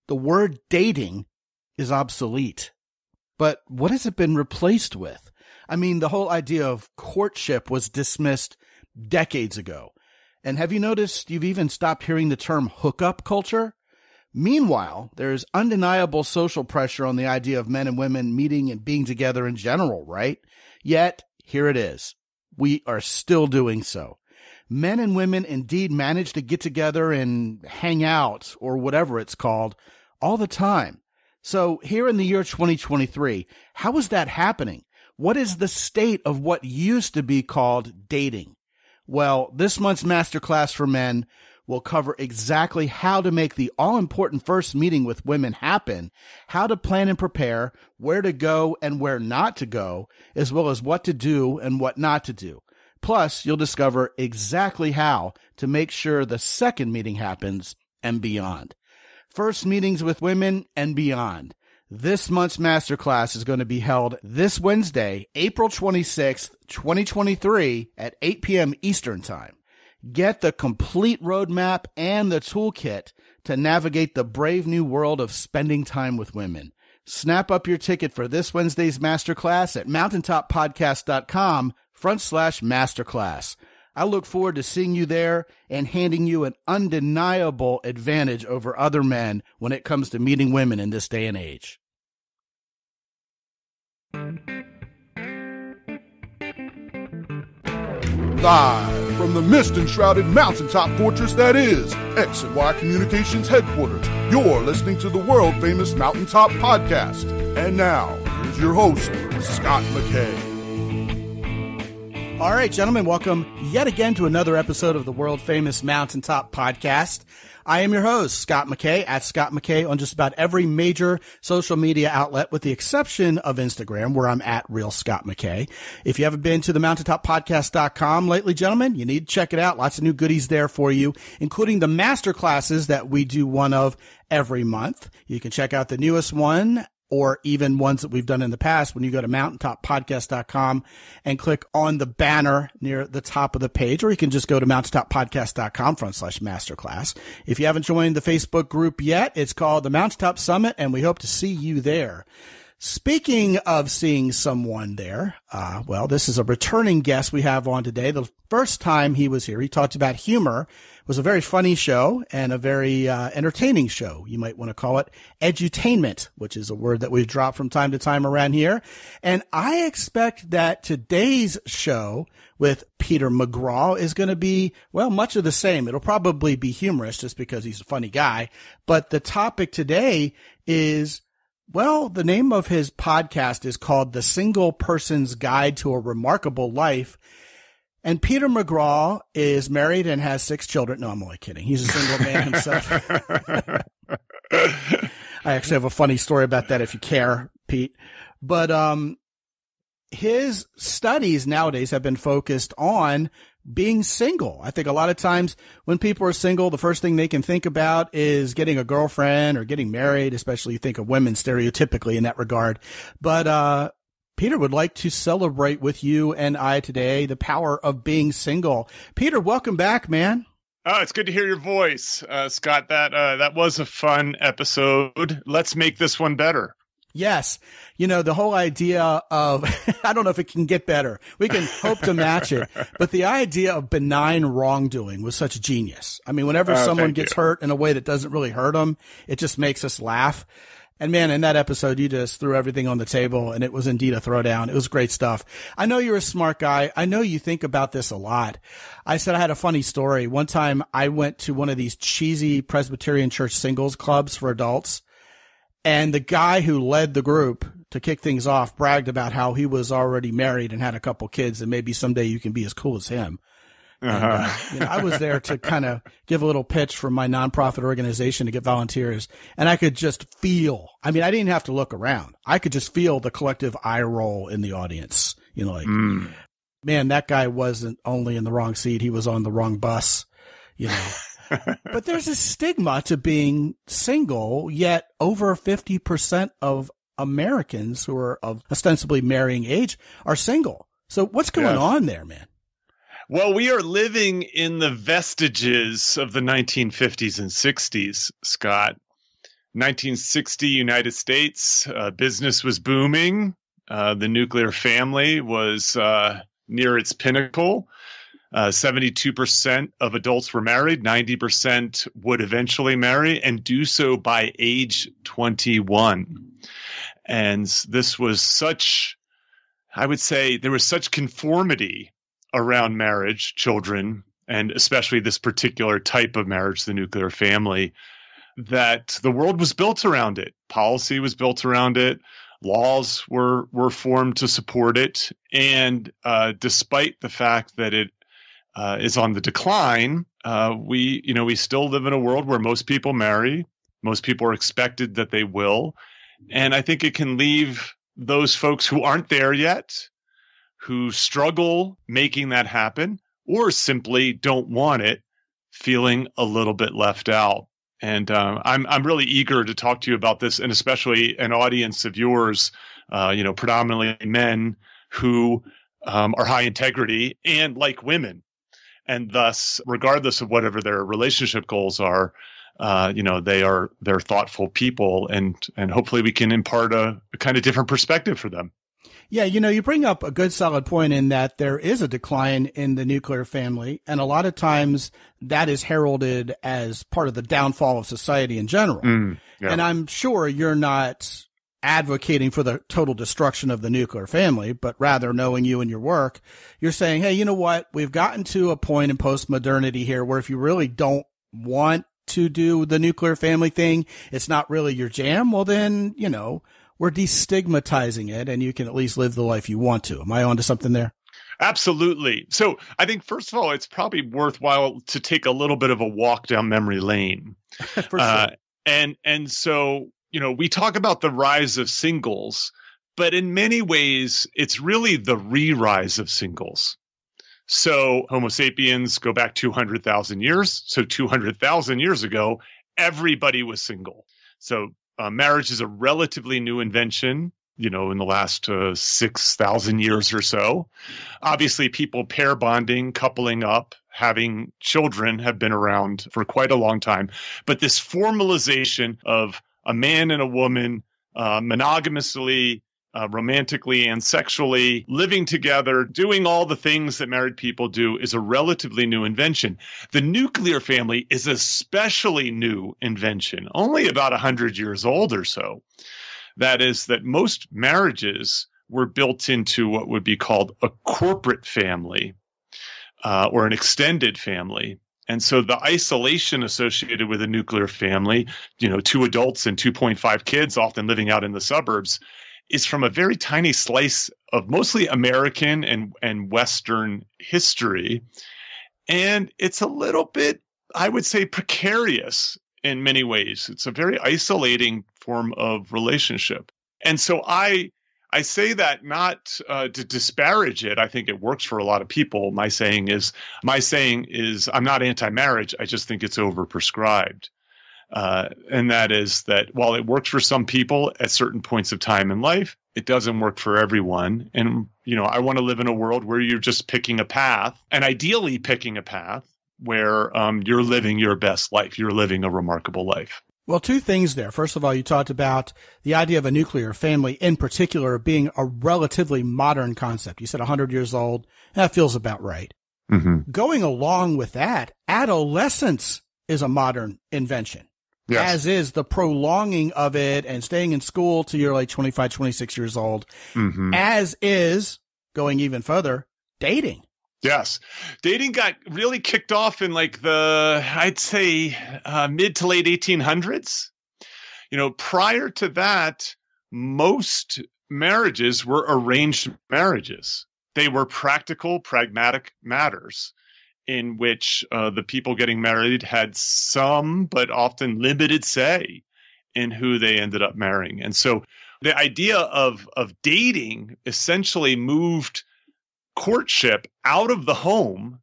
the word dating is obsolete. But what has it been replaced with? I mean, the whole idea of courtship was dismissed decades ago. And have you noticed you've even stopped hearing the term hookup culture? Meanwhile, there's undeniable social pressure on the idea of men and women meeting and being together in general, right? Yet, here it is. We are still doing so. Men and women indeed manage to get together and hang out, or whatever it's called, all the time. So here in the year 2023, how is that happening? What is the state of what used to be called dating? Well, this month's Masterclass for Men will cover exactly how to make the all-important first meeting with women happen, how to plan and prepare, where to go and where not to go, as well as what to do and what not to do. Plus, you'll discover exactly how to make sure the second meeting happens and beyond. First meetings with women and beyond. This month's Masterclass is going to be held this Wednesday, April 26th, 2023 at 8 p.m. Eastern Time. Get the complete roadmap and the toolkit to navigate the brave new world of spending time with women. Snap up your ticket for this Wednesday's Masterclass at mountaintoppodcast.com/masterclass. I look forward to seeing you there and handing you an undeniable advantage over other men when it comes to meeting women in this day and age. Live from the mist-enshrouded mountaintop fortress that is X and Y Communications headquarters, you're listening to the world-famous Mountaintop Podcast. And now, here's your host, Scott McKay. All right, gentlemen, welcome yet again to another episode of the world-famous Mountaintop Podcast. I am your host, Scott McKay, at Scott McKay on just about every major social media outlet, with the exception of Instagram, where I'm at Real Scott McKay. If you haven't been to the mountaintoppodcast.com lately, gentlemen, you need to check it out. Lots of new goodies there for you, including the master classes that we do one of every month. You can check out the newest one, or even ones that we've done in the past, when you go to mountaintoppodcast.com and click on the banner near the top of the page, or you can just go to mountaintoppodcast.com/masterclass. If you haven't joined the Facebook group yet, it's called the Mountaintop Summit, and we hope to see you there. Speaking of seeing someone there, well, this is a returning guest we have on today. The first time he was here, he talked about humor. It was a very funny show and a very entertaining show. You might want to call it edutainment, which is a word that we drop from time to time around here. And I expect that today's show with Peter McGraw is going to be, well, much of the same. It'll probably be humorous just because he's a funny guy. But the topic today is, well, the name of his podcast is called The Single Person's Guide to a Remarkable Life. And Peter McGraw is married and has 6 children. No, I'm only kidding. He's a single man himself. I actually have a funny story about that if you care, Pete. But his studies nowadays have been focused on being single. I think a lot of times when people are single, the first thing they can think about is getting a girlfriend or getting married, especially you think of women stereotypically in that regard. But Peter would like to celebrate with you and I today the power of being single. Peter, welcome back, man. Oh, it's good to hear your voice, Scott. That was a fun episode. Let's make this one better. Yes. You know, the whole idea of, I don't know if it can get better. We can hope to match it. But the idea of benign wrongdoing was such genius. I mean, whenever someone gets hurt in a way that doesn't really hurt them, it just makes us laugh. And man, in that episode, you just threw everything on the table, and it was indeed a throwdown. It was great stuff. I know you're a smart guy. I know you think about this a lot. I said I had a funny story. One time I went to one of these cheesy Presbyterian church singles clubs for adults, and the guy who led the group to kick things off bragged about how he was already married and had a couple kids, and maybe someday you can be as cool as him. And, you know, I was there to kind of give a little pitch for my nonprofit organization to get volunteers. And I could just feel, I mean, I didn't have to look around. I could just feel the collective eye roll in the audience. You know, like, man, that guy wasn't only in the wrong seat. He was on the wrong bus, you know. But there's a stigma to being single, yet over 50% of Americans who are of ostensibly marrying age are single. So what's going on there, man? Well, we are living in the vestiges of the 1950s and 60s, Scott. 1960 United States, business was booming. The nuclear family was near its pinnacle. 72% of adults were married. 90% would eventually marry and do so by age 21. And this was such, I would say, there was such conformity around marriage, children, and especially this particular type of marriage, the nuclear family, that the world was built around it. Policy was built around it. Laws were formed to support it. And despite the fact that it is on the decline, we still live in a world where most people marry. Most people are expected that they will. And I think it can leave those folks who aren't there yet, who struggle making that happen, or simply don't want it, feeling a little bit left out. And I'm really eager to talk to you about this, and especially an audience of yours, predominantly men who are high integrity and like women. And thus, regardless of whatever their relationship goals are, they're thoughtful people, and hopefully we can impart a kind of different perspective for them. Yeah, you bring up a good solid point in that there is a decline in the nuclear family, and a lot of times that is heralded as part of the downfall of society in general. Yeah. And I'm sure you're not advocating for the total destruction of the nuclear family, but rather, knowing you and your work, you're saying, hey, you know what? We've gotten to a point in postmodernity here where if you really don't want to do the nuclear family thing, it's not really your jam. Well, then, we're destigmatizing it, and you can at least live the life you want to. Am I onto something there? Absolutely. So I think, first of all, it's probably worthwhile to take a little bit of a walk down memory lane. For sure. And so, we talk about the rise of singles, but in many ways, it's really the re-rise of singles. So Homo sapiens go back 200,000 years. So 200,000 years ago, everybody was single. So marriage is a relatively new invention, in the last 6,000 years or so. Obviously, people pair bonding, coupling up, having children have been around for quite a long time. But this formalization of a man and a woman monogamously, romantically and sexually living together, doing all the things that married people do is a relatively new invention. The nuclear family is a especially new invention, only about 100 years old or so. That is that most marriages were built into what would be called a corporate family or an extended family. And so the isolation associated with a nuclear family, 2 adults and 2.5 kids, often living out in the suburbs, is from a very tiny slice of mostly American and Western history. And it's a little bit, I would say, precarious in many ways. It's a very isolating form of relationship. And so I say that not to disparage it. I think it works for a lot of people. My saying is I'm not anti-marriage. I just think it's overprescribed. And that is that while it works for some people at certain points of time in life, it doesn't work for everyone. And, I want to live in a world where you're just picking a path, and ideally picking a path where you're living your best life. You're living a remarkable life. Well, 2 things there. First of all, you talked about the idea of a nuclear family in particular being a relatively modern concept. You said 100 years old. That feels about right. Mm-hmm. Going along with that, adolescence is a modern invention. Yes. As is the prolonging of it and staying in school till you're like 25, 26 years old. Mm-hmm. As is, going even further, dating. Yes. Dating got really kicked off in like I'd say mid to late 1800s. Prior to that, most marriages were arranged marriages. They were practical, pragmatic matters in which the people getting married had some, but often limited say in who they ended up marrying. And so the idea of dating essentially moved courtship out of the home.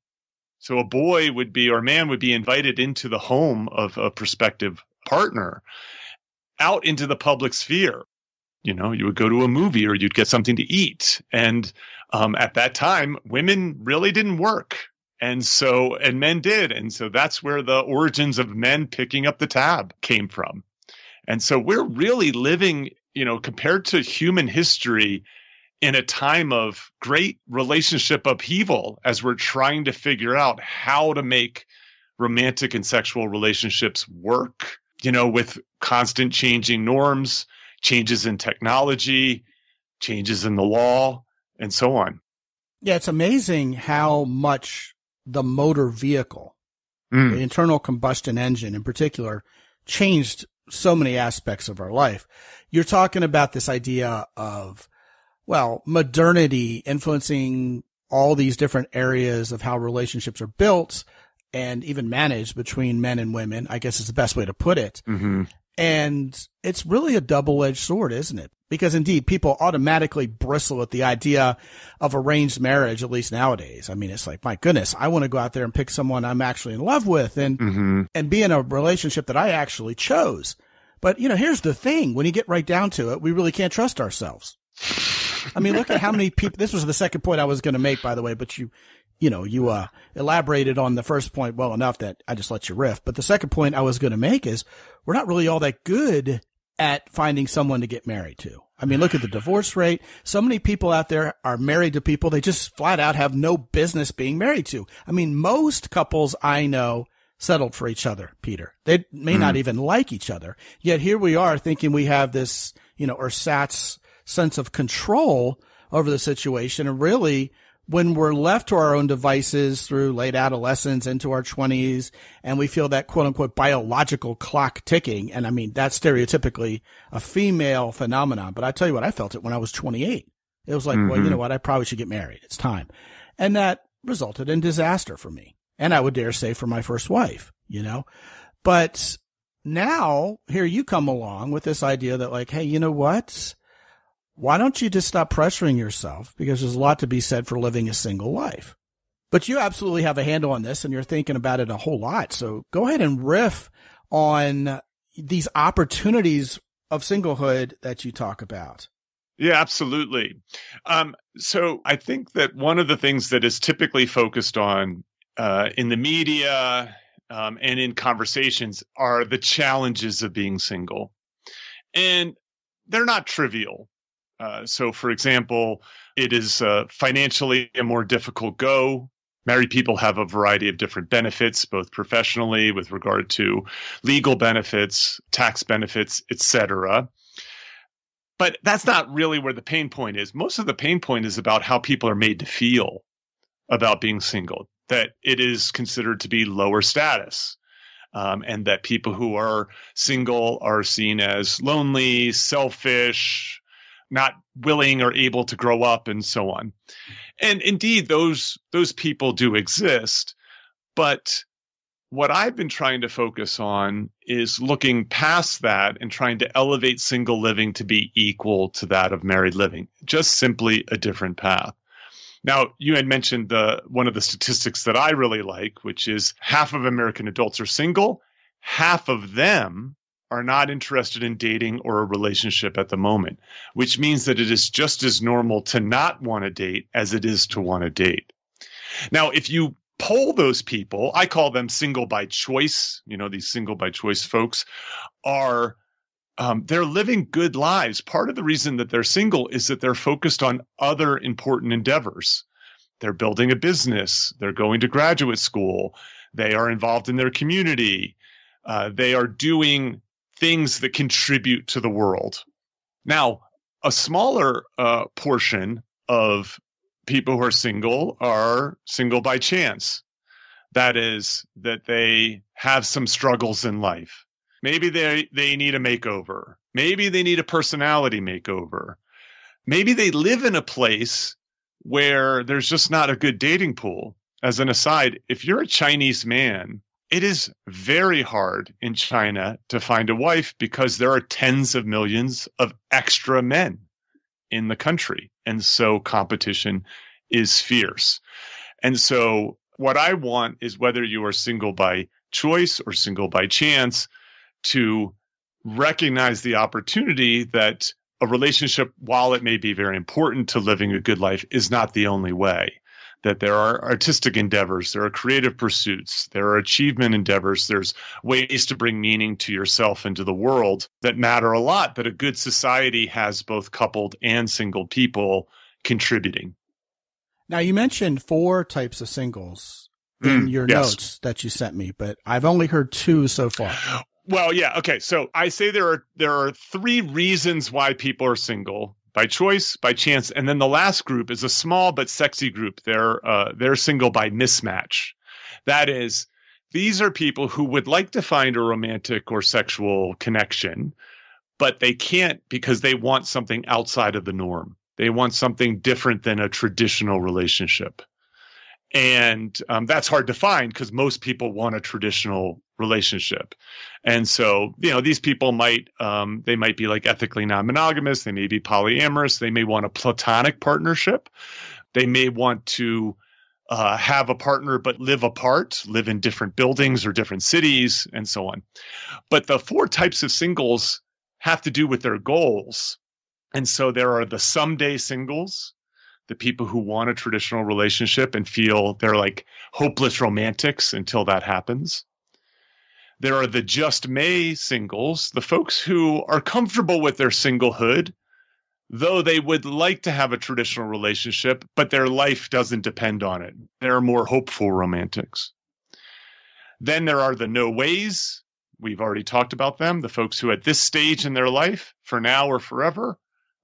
So a boy would be, or a man would be invited into the home of a prospective partner, out into the public sphere. You would go to a movie or you'd get something to eat. And at that time, women really didn't work. And men did. And so that's where the origins of men picking up the tab came from. And so we're really living, compared to human history, in a time of great relationship upheaval as we're trying to figure out how to make romantic and sexual relationships work, with constant changing norms, changes in technology, changes in the law, and so on. Yeah, it's amazing how much the motor vehicle, the internal combustion engine in particular, changed so many aspects of our life. You're talking about this idea of, modernity influencing all these different areas of how relationships are built and even managed between men and women, I guess is the best way to put it. Mm-hmm. And it's really a double-edged sword, isn't it? Because indeed, people automatically bristle at the idea of arranged marriage, at least nowadays. I mean, it's like, my goodness, I want to go out there and pick someone I'm actually in love with and be in a relationship that I actually chose. But, here's the thing. When you get right down to it, we really can't trust ourselves. I mean, look at how many people, this was the second point I was going to make, by the way, but you elaborated on the first point well enough that I just let you riff. But the second point I was going to make is we're not really all that good at finding someone to get married to. I mean, look at the divorce rate. So many people out there are married to people they just flat out have no business being married to. I mean, most couples I know settled for each other, Peter. They may not even like each other. Yet here we are thinking we have this, ersatz sense of control over the situation. And really, when we're left to our own devices through late adolescence into our 20s, and we feel that quote unquote biological clock ticking. And I mean, that's stereotypically a female phenomenon. But I tell you what, I felt it when I was 28. It was like, well, you know what? I probably should get married. It's time. And that resulted in disaster for me. And I would dare say for my first wife, but now here you come along with this idea that like, hey, you know what? Why don't you just stop pressuring yourself? Because there's a lot to be said for living a single life. But you absolutely have a handle on this and you're thinking about it a whole lot. So go ahead and riff on these opportunities of singlehood that you talk about. Yeah, absolutely. So I think that one of the things that is typically focused on in the media and in conversations are the challenges of being single. And they're not trivial. So, for example, it is financially a more difficult go. Married people have a variety of different benefits, both professionally with regard to legal benefits, tax benefits, etc. But that's not really where the pain point is. Most of the pain point is about how people are made to feel about being single, that it is considered to be lower status. And that people who are single are seen as lonely, selfish, not willing or able to grow up, and so on. And indeed, those people do exist. But what I've been trying to focus on is looking past that and trying to elevate single living to be equal to that of married living, just simply a different path. Now, you had mentioned one of the statistics that I really like, which is half of American adults are single. Half of them are not interested in dating or a relationship at the moment, which means that it is just as normal to not want to date as it is to want to date. Now, if you poll those people, I call them single by choice. These single by choice folks are they're living good lives. Part of the reason that they're single is that they're focused on other important endeavors. They're building a business. They're going to graduate school. They are involved in their community. They are doing things that contribute to the world. Now, a smaller portion of people who are single by chance. That is, that they have some struggles in life. Maybe they need a makeover. Maybe they need a personality makeover. Maybe they live in a place where there's just not a good dating pool. As an aside, if you're a Chinese man, it is very hard in China to find a wife because there are tens of millions of extra men in the country. And so competition is fierce. And so what I want is, whether you are single by choice or single by chance, to recognize the opportunity that a relationship, while it may be very important to living a good life, is not the only way. that there are artistic endeavors, there are creative pursuits, there are achievement endeavors, there's ways to bring meaning to yourself and to the world that matter a lot, that a good society has both coupled and single people contributing. Now, you mentioned 4 types of singles in your notes that you sent me, but I've only heard 2 so far. Well, yeah. Okay. So I say there are 3 reasons why people are single: by choice, by chance, and then the last group is a small but sexy group. They're single by mismatch. That is, these are people who would like to find a romantic or sexual connection, but they can't because they want something outside of the norm. They want something different than a traditional relationship. And that's hard to find because most people want a traditional relationship. And so, these people might be like ethically non-monogamous. They may be polyamorous. They may want a platonic partnership. They may want to have a partner but live apart, live in different buildings or different cities, and so on. But the 4 types of singles have to do with their goals. And so there are the someday singles, the people who want a traditional relationship and feel they're like hopeless romantics until that happens. There are the just may singles, the folks who are comfortable with their singlehood, though they would like to have a traditional relationship, but their life doesn't depend on it. They're more hopeful romantics. Then there are the no ways. We've already talked about them, the folks who at this stage in their life, for now or forever,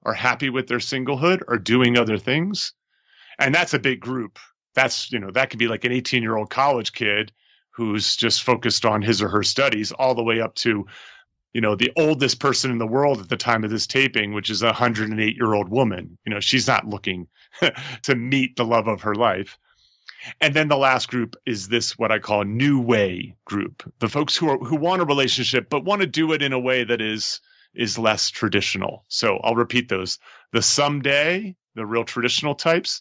are happy with their singlehood, are doing other things. And that's a big group. That's, that could be like an 18-year-old college kid who's just focused on his or her studies, all the way up to, the oldest person in the world at the time of this taping, which is a 108-year-old woman. She's not looking to meet the love of her life. And then the last group is this, what I call new way group, the folks who want a relationship, but want to do it in a way that is less traditional. So I'll repeat those: the someday, the real traditional types,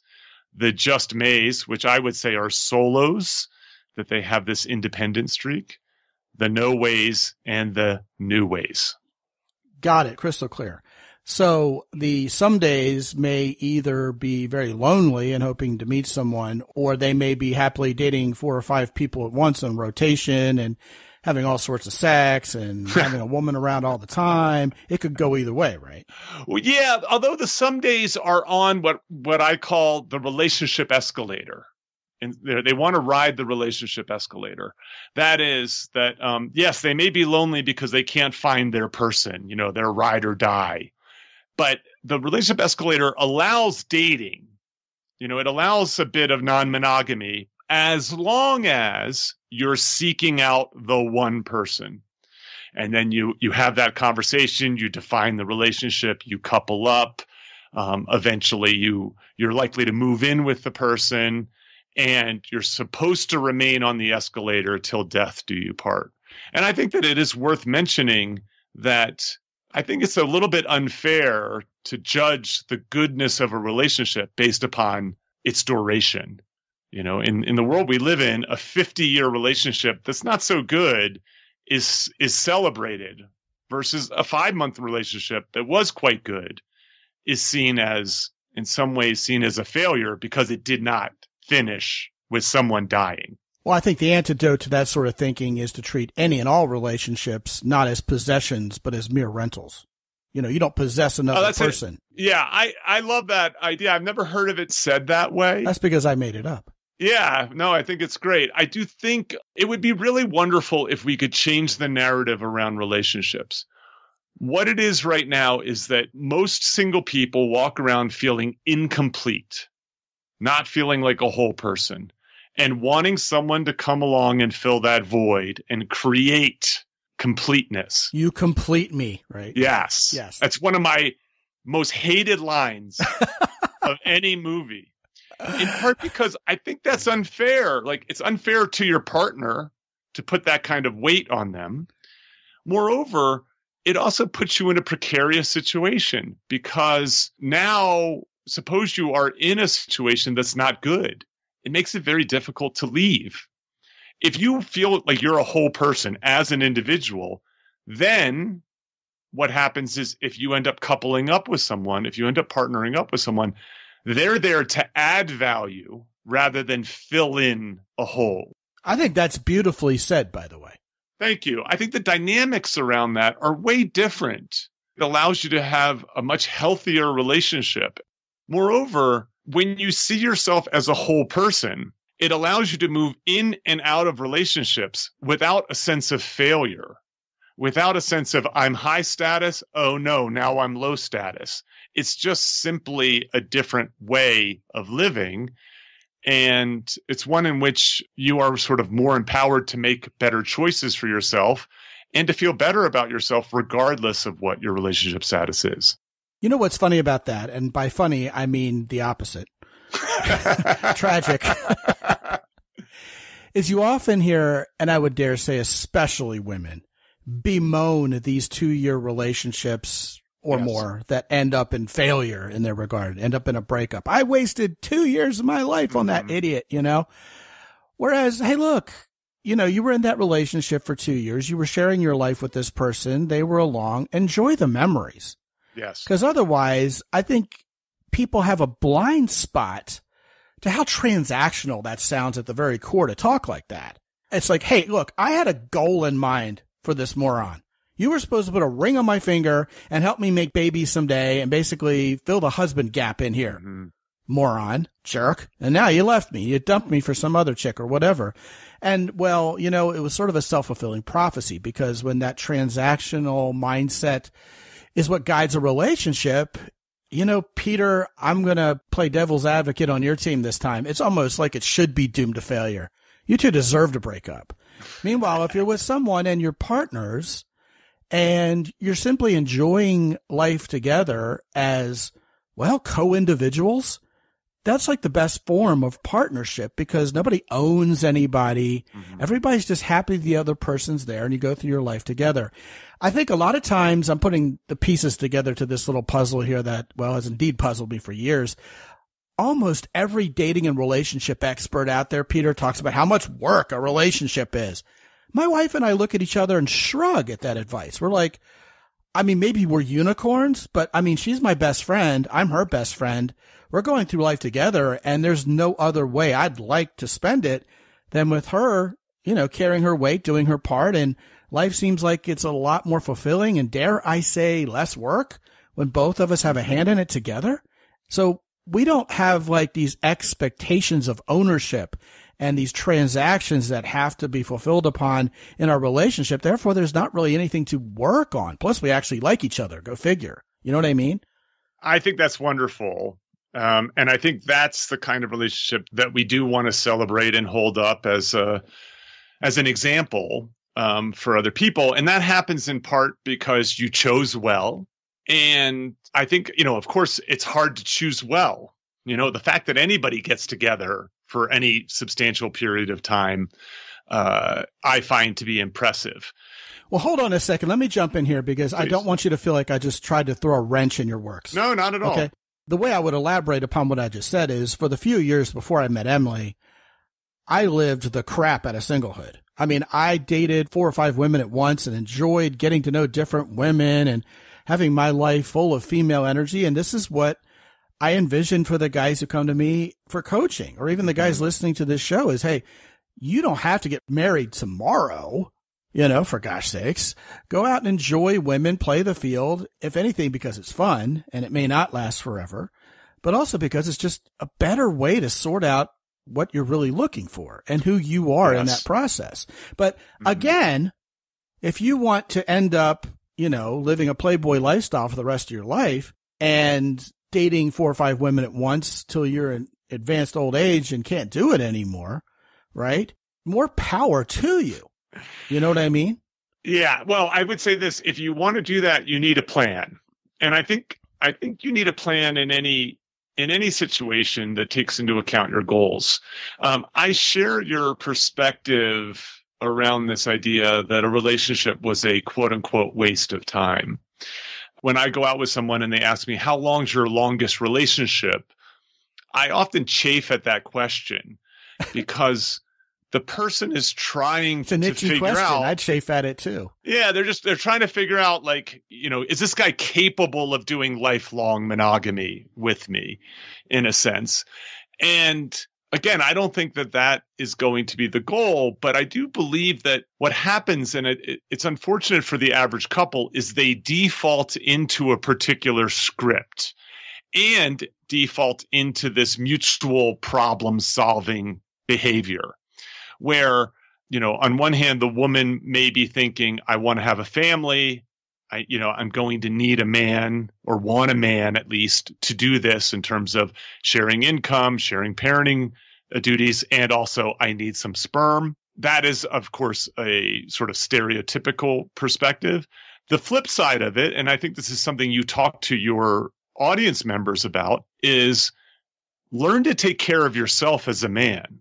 the just mays, which I would say are solos, that they have this independent streak, the no ways, and the new ways. Got it. Crystal clear. So the some days may either be very lonely and hoping to meet someone, or they may be happily dating 4 or 5 people at once on rotation and having all sorts of sex and having a woman around all the time. It could go either way, right? Well, yeah, although the some days are on what I call the relationship escalator. And they want to ride the relationship escalator. That is that, yes, they may be lonely because they can't find their person, their ride or die. But the relationship escalator allows dating. It allows a bit of non-monogamy as long as you're seeking out the one person. And then you have that conversation, you define the relationship, you couple up. Eventually you're likely to move in with the person, and you're supposed to remain on the escalator till death do you part. And I think that it is worth mentioning that I think it's a little bit unfair to judge the goodness of a relationship based upon its duration. In the world we live in, a 50-year relationship that's not so good is celebrated, versus a 5-month relationship that was quite good is seen as, in some ways, seen as a failure because it did not finish with someone dying. Well, I think the antidote to that sort of thinking is to treat any and all relationships not as possessions, but as mere rentals. You don't possess another person. Yeah, I love that idea. I've never heard of it said that way. That's because I made it up. Yeah, no, I think it's great. I do think it would be really wonderful if we could change the narrative around relationships. What it is right now is that most single people walk around feeling incomplete, not feeling like a whole person, and wanting someone to come along and fill that void and create completeness. You complete me, right? Yes. That's one of my most hated lines of any movie. In part because I think that's unfair. Like, it's unfair to your partner to put that kind of weight on them. Moreover, it also puts you in a precarious situation, because now suppose you are in a situation that's not good. It makes it very difficult to leave. If you feel like you're a whole person as an individual, then what happens is, if you end up coupling up with someone, if you end up partnering up with someone, they're there to add value rather than fill in a hole. I think that's beautifully said, by the way. Thank you. I think the dynamics around that are way different. It allows you to have a much healthier relationship. Moreover, when you see yourself as a whole person, it allows you to move in and out of relationships without a sense of failure, without a sense of I'm high status. Oh no, now I'm low status. It's just simply a different way of living. And it's one in which you are sort of more empowered to make better choices for yourself and to feel better about yourself regardless of what your relationship status is. You know what's funny about that? And by funny, I mean the opposite. Tragic. Is you often hear, and I would dare say especially women, bemoan these 2-year relationships or more that end up in failure in their regard, end up in a breakup. I wasted 2 years of my life on that idiot, you know? Whereas, hey, look, you know, you were in that relationship for 2 years. You were sharing your life with this person. They were along. Enjoy the memories. Yes. Because otherwise, I think people have a blind spot to how transactional that sounds at the very core to talk like that. It's like, hey, look, I had a goal in mind for this moron. You were supposed to put a ring on my finger and help me make babies someday and basically fill the husband gap in here. Mm-hmm. Moron, jerk. And now you left me. You dumped me for some other chick or whatever. And well, you know, it was sort of a self-fulfilling prophecy because when that transactional mindset is what guides a relationship, you know, Peter, I'm going to play devil's advocate on your team this time. It's almost like it should be doomed to failure. You two deserve to break up. Meanwhile, if you're with someone and you're partners and you're simply enjoying life together as, well, co-individuals, that's like the best form of partnership because nobody owns anybody. Mm-hmm. Everybody's just happy the other person's there and you go through your life together. I think a lot of times I'm putting the pieces together to this little puzzle here that, well, has indeed puzzled me for years. Almost every dating and relationship expert out there, Peter, talks about how much work a relationship is. My wife and I look at each other and shrug at that advice. We're like, I mean, maybe we're unicorns, but I mean, she's my best friend. I'm her best friend. We're going through life together and there's no other way I'd like to spend it than with her, you know, carrying her weight, doing her part. And life seems like it's a lot more fulfilling and dare I say less work when both of us have a hand in it together. So we don't have like these expectations of ownership and these transactions that have to be fulfilled upon in our relationship. Therefore, there's not really anything to work on. Plus, we actually like each other. Go figure. You know what I mean? I think that's wonderful. And I think that's the kind of relationship that we do want to celebrate and hold up as an example for other people. And that happens in part because you chose well. And I think, you know, of course, it's hard to choose well. You know, the fact that anybody gets together for any substantial period of time, I find to be impressive. Well, hold on a second. Let me jump in here because please. I don't want you to feel like I just tried to throw a wrench in your works. No, not at all. Okay. The way I would elaborate upon what I just said is for the few years before I met Emily, I lived the crap out of singlehood. I mean, I dated 4 or 5 women at once and enjoyed getting to know different women and having my life full of female energy. And this is what I envision for the guys who come to me for coaching or even the guys listening to this show is, hey, you don't have to get married tomorrow, you know, for gosh sakes. Go out and enjoy women, play the field, if anything, because it's fun and it may not last forever, but also because it's just a better way to sort out what you're really looking for and who you are in that process. But again, if you want to end up, you know, living a Playboy lifestyle for the rest of your life and dating 4 or 5 women at once till you're in advanced old age and can't do it anymore, right? More power to you. You know what I mean? Yeah. Well, I would say this, if you want to do that, you need a plan. And I think you need a plan in any situation that takes into account your goals. I share your perspective around this idea that a relationship was a quote unquote waste of time. When I go out with someone and they ask me, how long's your longest relationship? I often chafe at that question because the person is trying to figure out. I'd chafe at it too. Yeah, they're trying to figure out, like, you know, is this guy capable of doing lifelong monogamy with me, in a sense? And again, I don't think that that is going to be the goal, but I do believe that what happens, and it's unfortunate for the average couple, is they default into a particular script and default into this mutual problem-solving behavior where, on one hand, the woman may be thinking, I want to have a family. I'm going to need a man, or want a man at least, to do this in terms of sharing income, sharing parenting duties, and also I need some sperm. That is, of course, a sort of stereotypical perspective. The flip side of it, and I think this is something you talk to your audience members about, is learn to take care of yourself as a man.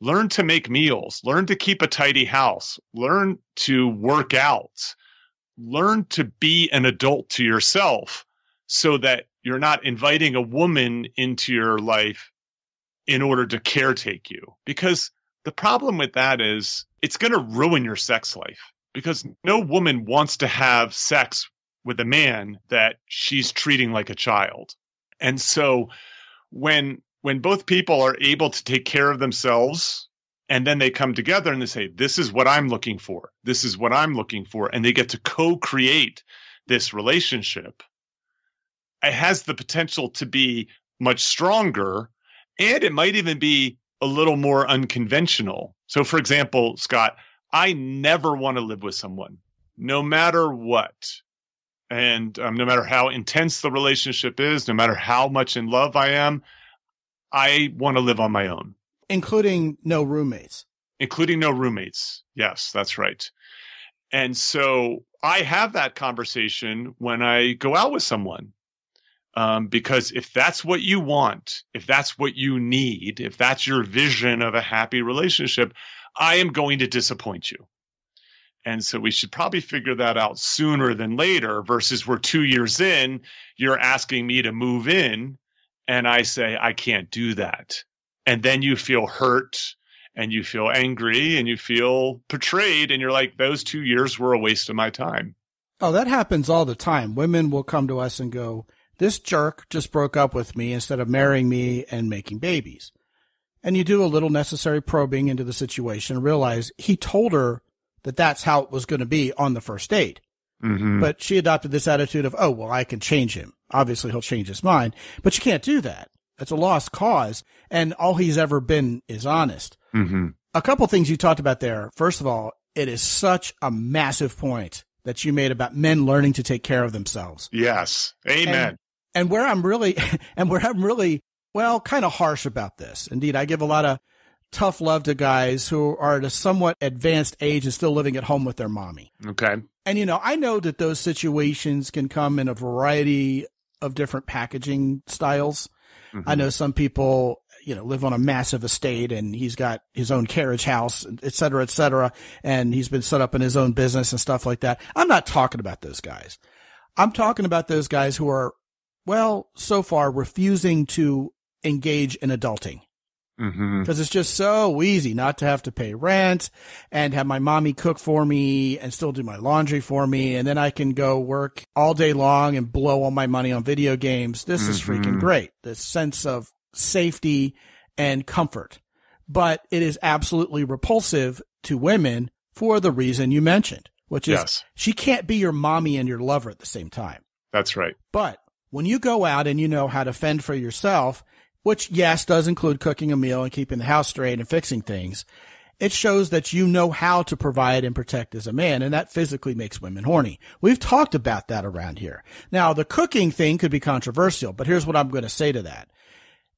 Learn to make meals. Learn to keep a tidy house. Learn to work out. Learn to be an adult to yourself so that you're not inviting a woman into your life in order to caretake you. Because the problem with that is it's going to ruin your sex life, because no woman wants to have sex with a man that she's treating like a child. And so when both people are able to take care of themselves, and then they come together and they say, this is what I'm looking for. This is what I'm looking for. And they get to co-create this relationship. It has the potential to be much stronger, and it might even be a little more unconventional. So, for example, Scott, I never want to live with someone, no matter what. And no matter how intense the relationship is, no matter how much in love I am, I want to live on my own. Including no roommates. Including no roommates. Yes, that's right. And so I have that conversation when I go out with someone. Because if that's what you want, if that's what you need, if that's your vision of a happy relationship, I am going to disappoint you. And so we should probably figure that out sooner than later, versus we're 2 years in, you're asking me to move in, and I say, I can't do that. And then you feel hurt, and you feel angry, and you feel betrayed, and you're like, those 2 years were a waste of my time. Oh, that happens all the time. Women will come to us and go, this jerk just broke up with me instead of marrying me and making babies. And you do a little necessary probing into the situation and realize he told her that that's how it was going to be on the first date. Mm-hmm. But she adopted this attitude of, oh, well, I can change him. Obviously, he'll change his mind. But you can't do that. It's a lost cause. And all he's ever been is honest. Mm-hmm. A couple things you talked about there. First of all, it is such a massive point that you made about men learning to take care of themselves. Yes. Amen. And where I'm really, well, kind of harsh about this. Indeed, I give a lot of tough love to guys who are at a somewhat advanced age and still living at home with their mommy. Okay. And, I know that those situations can come in a variety of different packaging styles. Mm-hmm. I know some people, live on a massive estate and he's got his own carriage house, et cetera, and he's been set up in his own business and stuff like that. I'm not talking about those guys. I'm talking about those guys who are, well, so far refusing to engage in adulting. Because it's just so easy not to have to pay rent and have my mommy cook for me and still do my laundry for me. And then I can go work all day long and blow all my money on video games. This is freaking great. The sense of safety and comfort. But it is absolutely repulsive to women for the reason you mentioned, which is she can't be your mommy and your lover at the same time. That's right. But when you go out and you know how to fend for yourself, which, yes, does include cooking a meal and keeping the house straight and fixing things, it shows that you know how to provide and protect as a man, and that physically makes women horny. We've talked about that around here. Now, the cooking thing could be controversial, but here's what I'm going to say to that.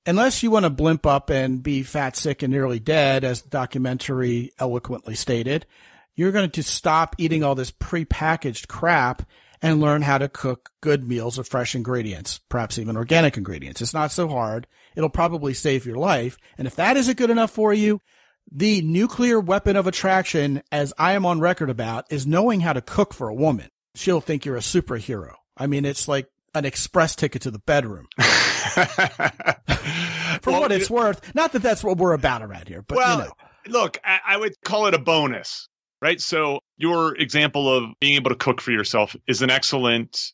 Unless you want to blimp up and be fat, sick, and nearly dead, as the documentary eloquently stated, you're going to stop eating all this prepackaged crap and learn how to cook good meals of fresh ingredients, perhaps even organic ingredients. It's not so hard. It'll probably save your life. And if that isn't good enough for you, the nuclear weapon of attraction, as I am on record about, is knowing how to cook for a woman. She'll think you're a superhero. I mean, it's like an express ticket to the bedroom. For what it's worth. Not that that's what we're about around here, but Look, I would call it a bonus. Right. So your example of being able to cook for yourself is an excellent,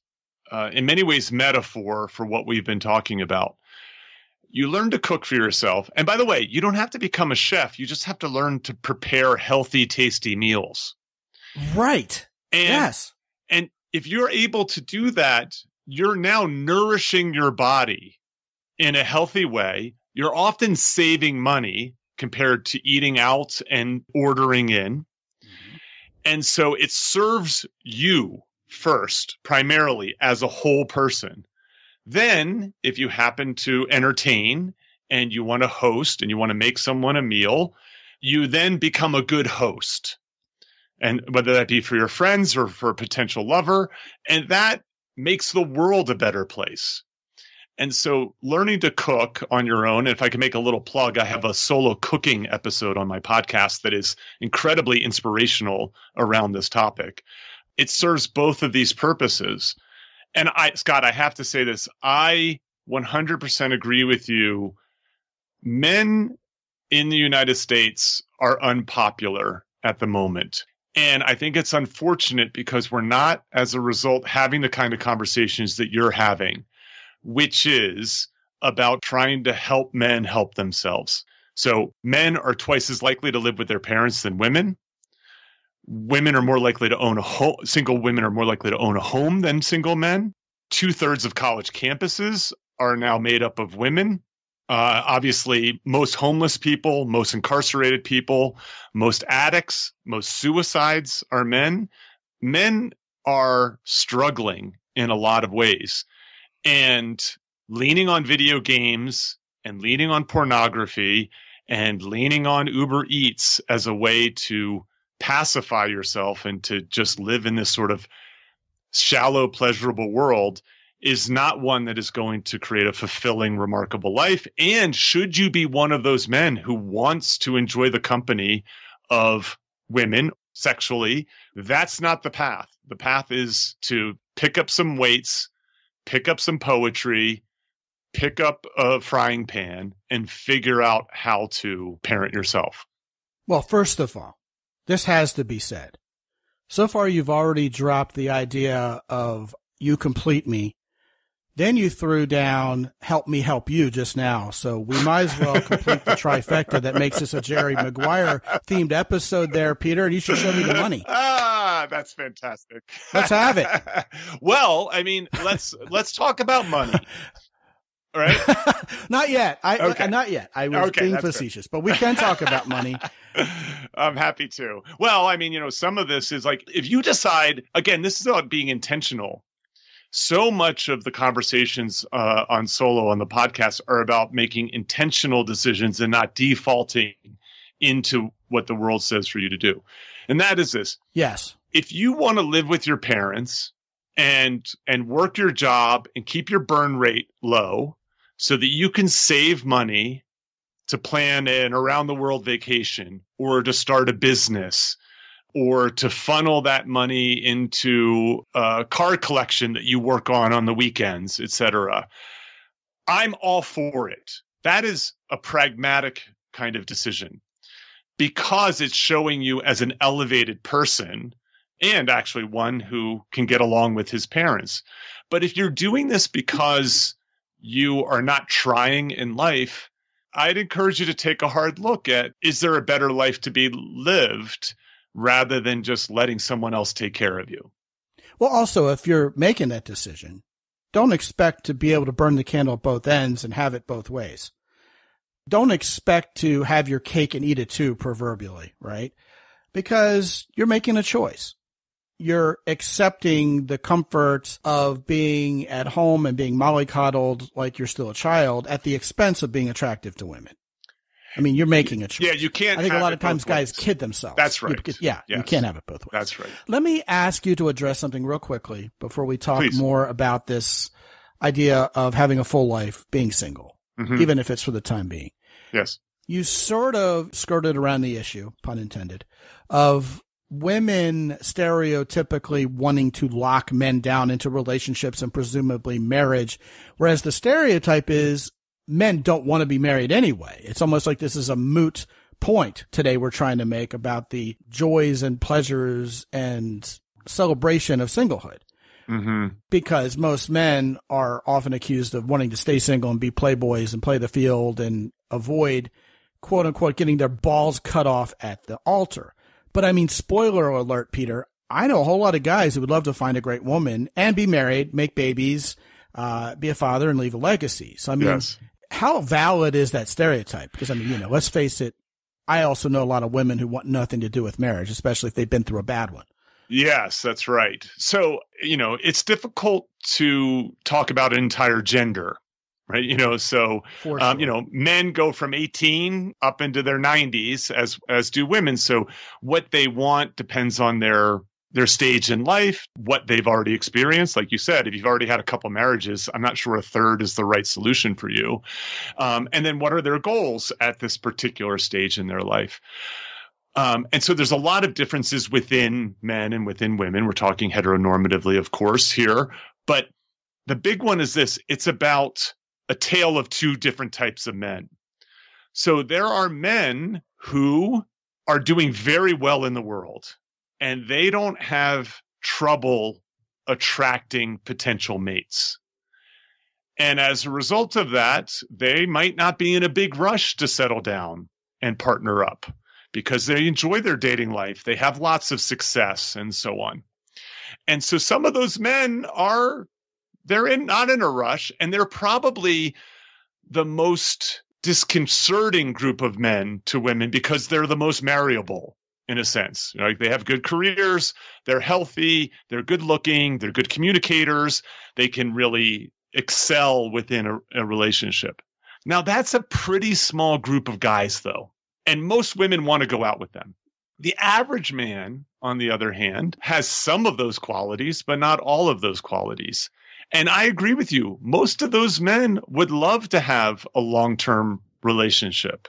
in many ways, metaphor for what we've been talking about. you learn to cook for yourself. And by the way, you don't have to become a chef. You just have to learn to prepare healthy, tasty meals. Right. Yes. And if you're able to do that, you're now nourishing your body in a healthy way. You're often saving money compared to eating out and ordering in. And so it serves you first, primarily as a whole person. Then, if you happen to entertain and you want to host and you want to make someone a meal, you then become a good host. And whether that be for your friends or for a potential lover, and that makes the world a better place. And so learning to cook on your own, if I can make a little plug, I have a solo cooking episode on my podcast that is incredibly inspirational around this topic. It serves both of these purposes. And Scott, I have to say this. I 100% agree with you. Men in the United States are unpopular at the moment. And I think it's unfortunate because we're not, as a result, having the kind of conversations that you're having, which is about trying to help men help themselves. So men are twice as likely to live with their parents than women. Women are more likely to own a home. Single women are more likely to own a home than single men. 2/3 of college campuses are now made up of women. Obviously, most homeless people, most incarcerated people, most addicts, most suicides are men. Men are struggling in a lot of ways. And leaning on video games and leaning on pornography and leaning on Uber Eats as a way to pacify yourself and to just live in this sort of shallow, pleasurable world is not one that is going to create a fulfilling, remarkable life. And should you be one of those men who wants to enjoy the company of women sexually, that's not the path. The path is to pick up some weights, pick up some poetry, pick up a frying pan, and figure out how to parent yourself. Well, first of all, this has to be said. So far, you've already dropped the idea of you complete me. Then you threw down help me help you just now. So we might as well complete the trifecta that makes this a Jerry Maguire themed episode there, Peter, and you should show me the money. Ah, that's fantastic. Let's have it. Well, I mean, let's talk about money. All right? Not yet. Not yet. I was being facetious, but we can talk about money. I'm happy to. Well, I mean, some of this is like, if you decide, again, this is about being intentional. So much of the conversations on Solo on the podcast are about making intentional decisions and not defaulting into what the world says for you to do. And that is this. Yes. If you want to live with your parents and work your job and keep your burn rate low so that you can save money to plan an around the world vacation or to start a business or to funnel that money into a car collection that you work on the weekends, etc. I'm all for it. That is a pragmatic kind of decision because it's showing you as an elevated person and actually one who can get along with his parents. But if you're doing this because you are not trying in life, I'd encourage you to take a hard look at, is there a better life to be lived rather than just letting someone else take care of you? Well, also, if you're making that decision, don't expect to be able to burn the candle at both ends and have it both ways. Don't expect to have your cake and eat it too, proverbially, right? Because you're making a choice. You're accepting the comfort of being at home and being mollycoddled like you're still a child at the expense of being attractive to women. I mean, you're making a choice. Yeah, you can't. I think a lot of times guys kid themselves. That's right. You can't have it both ways. That's right. Let me ask you to address something real quickly before we talk more about this idea of having a full life, being single, even if it's for the time being. Yes. You sort of skirted around the issue, pun intended, of women stereotypically wanting to lock men down into relationships and presumably marriage, whereas the stereotype is men don't want to be married anyway. It's almost like this is a moot point today we're trying to make about the joys and pleasures and celebration of singlehood. Mm-hmm. Because most men are often accused of wanting to stay single and be playboys and play the field and avoid, quote unquote, getting their balls cut off at the altar. But I mean, spoiler alert, Peter, I know a whole lot of guys who would love to find a great woman and be married, make babies, be a father and leave a legacy. So, I mean, Yes. How valid is that stereotype? Because, I mean, let's face it, I also know a lot of women who want nothing to do with marriage, especially if they've been through a bad one. Yes, that's right. So, it's difficult to talk about an entire gender, right? So, For sure. men go from 18 up into their 90s as do women. So what they want depends on their stage in life, what they've already experienced. Like you said, if you've already had a couple marriages, I'm not sure a third is the right solution for you. And then what are their goals at this particular stage in their life? And so there's a lot of differences within men and within women. We're talking heteronormatively, of course, here. But the big one is this. It's about a tale of two different types of men. So there are men who are doing very well in the world, and they don't have trouble attracting potential mates. And as a result of that, they might not be in a big rush to settle down and partner up because they enjoy their dating life. They have lots of success and so on. And so some of those men they're not in a rush, and they're probably the most disconcerting group of men to women because they're the most marriable in a sense. Like they have good careers, they're healthy, they're good looking, they're good communicators. They can really excel within a relationship. Now that's a pretty small group of guys though, and most women want to go out with them. The average man, on the other hand, has some of those qualities, but not all of those qualities. And I agree with you. Most of those men would love to have a long-term relationship.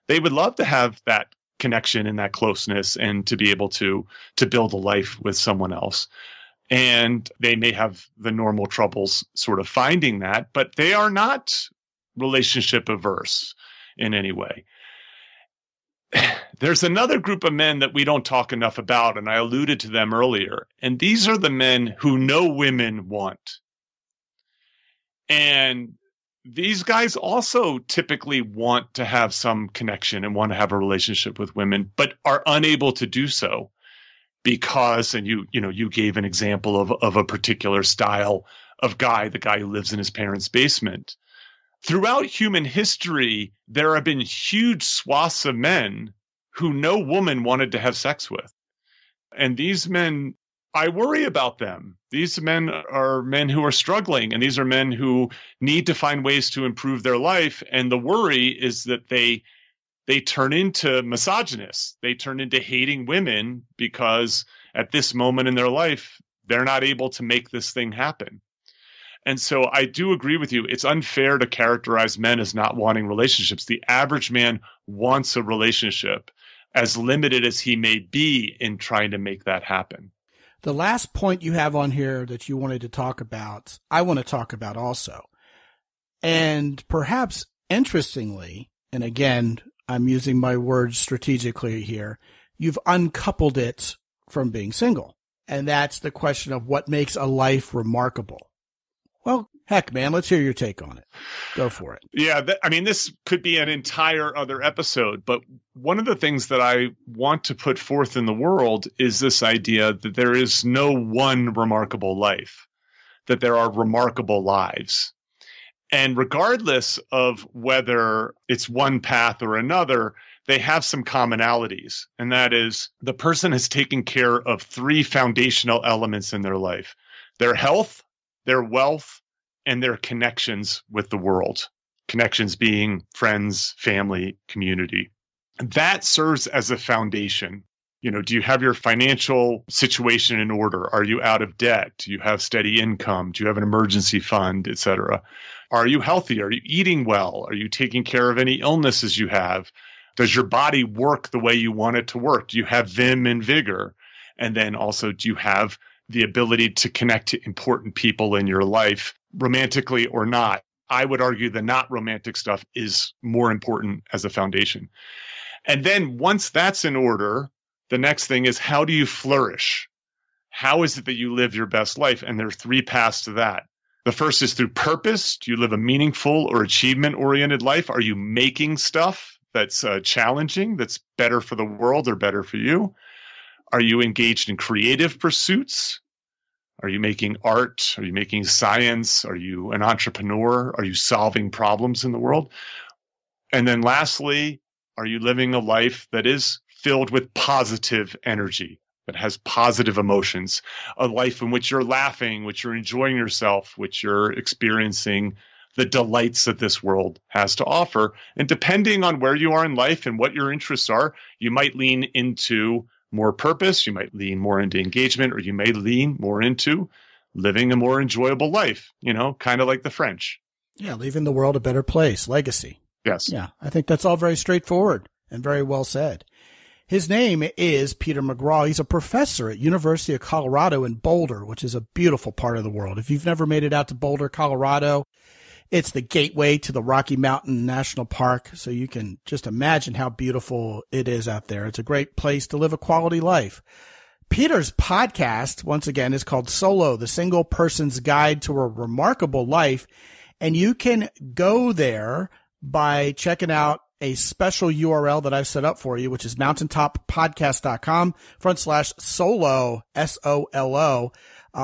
They would love to have that connection and that closeness and to be able to build a life with someone else. And they may have the normal troubles sort of finding that, but they are not relationship averse in any way. There's another group of men that we don't talk enough about, and I alluded to them earlier. And these are the men who no women want. And these guys also typically want to have some connection and want to have a relationship with women, but are unable to do so because, and you gave an example of a particular style of guy, the guy who lives in his parents' basement. Throughout human history, there have been huge swaths of men who no woman wanted to have sex with. And these men, I worry about them. These men are men who are struggling, and these are men who need to find ways to improve their life. And the worry is that they turn into misogynists. They turn into hating women because at this moment in their life, they're not able to make this thing happen. And so I do agree with you. It's unfair to characterize men as not wanting relationships. The average man wants a relationship, as limited as he may be in trying to make that happen. The last point you have on here that you wanted to talk about, I want to talk about also. And perhaps interestingly, and again, I'm using my words strategically here, you've uncoupled it from being single. And that's the question of what makes a life remarkable. Well, heck, man, let's hear your take on it. Go for it. Yeah, this could be an entire other episode, but one of the things that I want to put forth in the world is this idea that there is no one remarkable life, that there are remarkable lives. And regardless of whether it's one path or another, they have some commonalities. And that is the person has taken care of three foundational elements in their life: their health, their wealth, and their connections with the world. Connections being friends, family, community. That serves as a foundation. Do you have your financial situation in order? Are you out of debt? Do you have steady income? Do you have an emergency fund, etc.? Are you healthy? Are you eating well? Are you taking care of any illnesses you have? Does your body work the way you want it to work? Do you have vim and vigor? And then also, do you have the ability to connect to important people in your life, romantically or not? I would argue the not romantic stuff is more important as a foundation. And then once that's in order, the next thing is, how do you flourish? how is it that you live your best life? And there are 3 paths to that. The first is through purpose. Do you live a meaningful or achievement-oriented life? Are you making stuff that's challenging, that's better for the world or better for you? Are you engaged in creative pursuits? Are you making art? Are you making science? Are you an entrepreneur? Are you solving problems in the world? And then lastly, are you living a life that is filled with positive energy, that has positive emotions, a life in which you're laughing, which you're enjoying yourself, which you're experiencing the delights that this world has to offer? And depending on where you are in life and what your interests are, you might lean into more purpose, you might lean more into engagement, or you may lean more into living a more enjoyable life, kind of like the French. Yeah, leaving the world a better place, legacy. Yes. Yeah, I think that's all very straightforward and very well said. His name is Peter McGraw. He's a professor at University of Colorado in Boulder, which is a beautiful part of the world. If you've never made it out to Boulder, Colorado, it's the gateway to the Rocky Mountain National Park, so you can just imagine how beautiful it is out there. It's a great place to live a quality life. Peter's podcast, once again, is called Solo, the Single Person's Guide to a Remarkable Life, and you can go there by checking out a special URL that I've set up for you, which is mountaintoppodcast.com/solo, SOLO.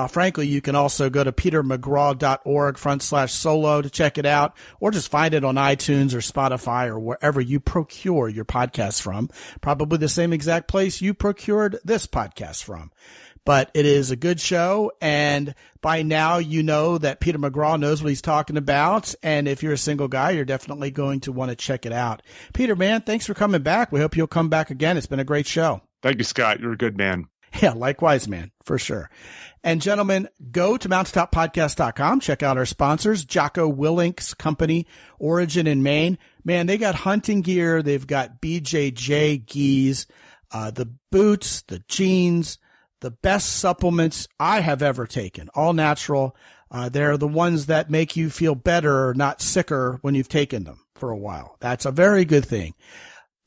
Frankly, you can also go to petermcgraw.org/solo to check it out, or just find it on iTunes or Spotify or wherever you procure your podcasts from. Probably the same exact place you procured this podcast from. But it is a good show, and by now you know that Peter McGraw knows what he's talking about, and if you're a single guy, you're definitely going to want to check it out. Peter, man, thanks for coming back. We hope you'll come back again. It's been a great show. Thank you, Scott. You're a good man. Yeah, likewise, man, for sure. And gentlemen, go to mountaintoppodcast.com. Check out our sponsors, Jocko Willink's company, Origin in Maine. Man, they got hunting gear. They've got BJJ gis, the boots, the jeans, the best supplements I have ever taken, all natural. They're the ones that make you feel better, not sicker when you've taken them for a while. That's a very good thing.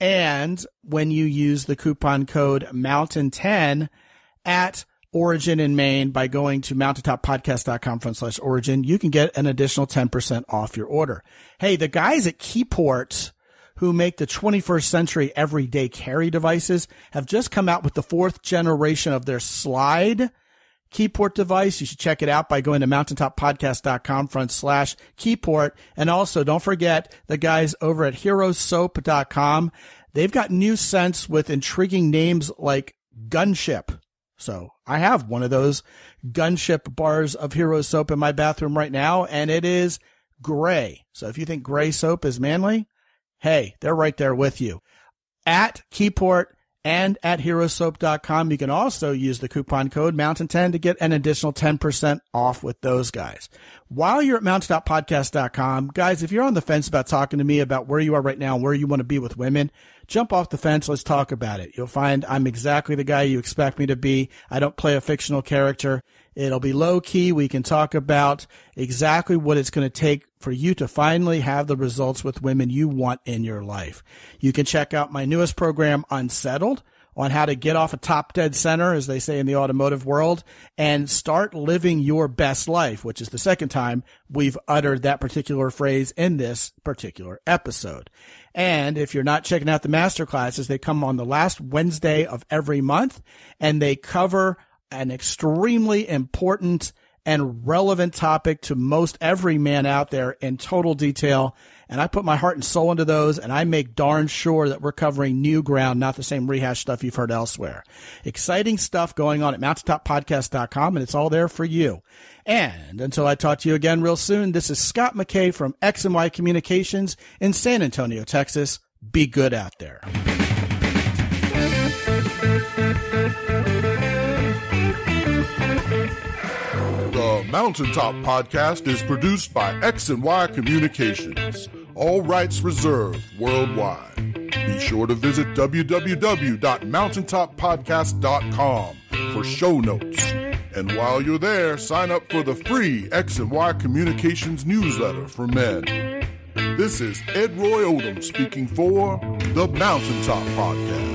And when you use the coupon code MOUNTAIN10 at Origin in Maine by going to mountaintoppodcast.com/origin, you can get an additional 10% off your order. Hey, the guys at Keyport who make the 21st century everyday carry devices have just come out with the 4th generation of their slide Keyport device. You should check it out by going to mountaintoppodcast.com/Keyport. And also don't forget the guys over at herosoap.com. They've got new scents with intriguing names like Gunship. So I have one of those Gunship bars of Hero Soap in my bathroom right now, and it is gray. So if you think gray soap is manly, hey, they're right there with you. At Keyport and at herosoap.com, you can also use the coupon code MOUNTAIN10 to get an additional 10% off with those guys. While you're at mountaintoppodcast.com, guys, if you're on the fence about talking to me about where you are right now and where you want to be with women, jump off the fence. Let's talk about it. You'll find I'm exactly the guy you expect me to be. I don't play a fictional character. It'll be low key. We can talk about exactly what it's going to take for you to finally have the results with women you want in your life. You can check out my newest program, Unsettled, on how to get off a top dead center, as they say in the automotive world, and start living your best life, which is the second time we've uttered that particular phrase in this particular episode. And if you're not checking out the master classes, they come on the last Wednesday of every month, and they cover an extremely important and relevant topic to most every man out there in total detail. And I put my heart and soul into those, and I make darn sure that we're covering new ground, not the same rehash stuff you've heard elsewhere. Exciting stuff going on at mountaintoppodcast.com, and it's all there for you. And until I talk to you again real soon, this is Scott McKay from X&Y Communications in San Antonio, Texas. Be good out there. The Mountaintop Podcast is produced by X&Y Communications. All rights reserved worldwide. Be sure to visit www.mountaintoppodcast.com for show notes. And while you're there, sign up for the free X&Y Communications newsletter for men. This is Ed Roy Odom speaking for the Mountaintop Podcast.